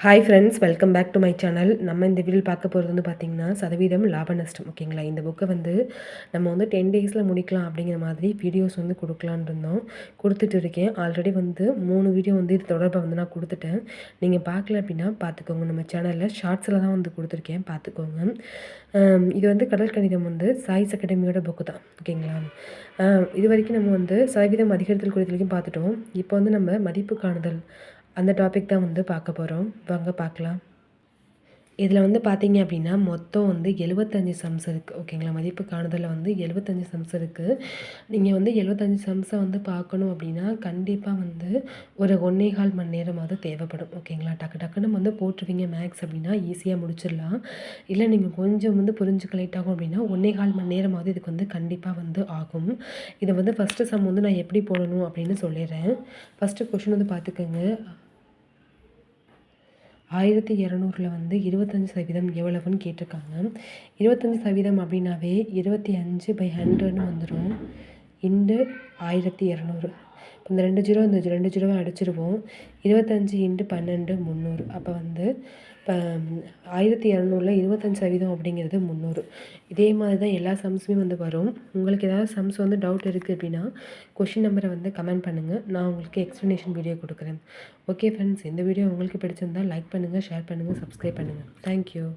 Hi friends, welcome back to my channel. நம்ம இந்த வீடியோவில் பார்க்க போகிறது வந்து பார்த்திங்கன்னா, சதவீதம் லாப நஷ்டம். ஓகேங்களா? இந்த புக்கை வந்து நம்ம வந்து 10 டேஸில் முடிக்கலாம் அப்படிங்கிற மாதிரி வீடியோஸ் வந்து கொடுக்கலான்னு இருந்தோம். கொடுத்துட்டு இருக்கேன். ஆல்ரெடி வந்து 3 வீடியோ வந்து இது தொடர்பாக வந்து நான் கொடுத்துட்டேன். நீங்கள் பார்க்கல அப்படின்னா பார்த்துக்கோங்க. நம்ம சேனலில் ஷார்ட்ஸில் தான் வந்து கொடுத்துருக்கேன், பார்த்துக்கோங்க. இது வந்து கடல் கணிதம் வந்து சாய்ஸ் அகாடமியோட புக்கு தான். ஓகேங்களா? இது வரைக்கும் நம்ம வந்து சதவீதம் அதிகரித்தல் குறைத்தலுக்கும் பார்த்துட்டோம். இப்போ வந்து நம்ம மதிப்பு காணுதல் அந்த டாபிக் தான் வந்து பார்க்க போகிறோம். வாங்க பார்க்கலாம். இதில் வந்து பார்த்தீங்க அப்படின்னா மொத்தம் வந்து 75 சம்ஸ் இருக்குது. ஓகேங்களா? மதிப்பு காணுதலில் வந்து 75 சம்ஸ் இருக்குது. நீங்கள் வந்து 75 சம்ஸை வந்து பார்க்கணும் அப்படின்னா கண்டிப்பாக வந்து ஒரு 1 1/4 மணி நேரமாவது தேவைப்படும். ஓகேங்களா? டக்கு டக்குன்னு வந்து போட்டுருவீங்க மேக்ஸ் அப்படின்னா ஈஸியாக முடிச்சிடலாம். இல்லை நீங்கள் கொஞ்சம் வந்து புரிஞ்சுக்க லேட் ஆகும் அப்படின்னா 1 1/4 மணி நேரமாவது இதுக்கு வந்து கண்டிப்பாக வந்து ஆகும். இதை வந்து ஃபஸ்ட்டு சம் வந்து நான் எப்படி போடணும் அப்படின்னு சொல்லிடுறேன். ஃபஸ்ட்டு கொஷின் வந்து பார்த்துக்கோங்க. 1200 வந்து 25% எவ்வளவுன்னு கேட்டிருக்காங்க. 25% அப்படின்னாவே 25/100ன்னு வந்துடும். இன்டு 1200. இப்போ இந்த 2 ஜீரோ இந்த 2 ஜீரோவை அடிச்சிருவோம். 25 இன்ட்டு 12 300. அப்போ வந்து இப்போ 1200ல் 25% அப்படிங்கிறது 300. இதே மாதிரி தான் எல்லா சம்ஸுமே வந்து வரும். உங்களுக்கு ஏதாவது சம்ஸ் வந்து டவுட் இருக்குது அப்படின்னா கொஷின் நம்பரை வந்து கமெண்ட் பண்ணுங்கள். நான் உங்களுக்கு எக்ஸ்ப்ளனேஷன் வீடியோ கொடுக்குறேன். ஓகே ஃப்ரெண்ட்ஸ், இந்த வீடியோ உங்களுக்கு பிடிச்சிருந்தால் லைக் பண்ணுங்கள், ஷேர் பண்ணுங்கள், சப்ஸ்கிரைப் பண்ணுங்கள். தேங்க்யூ.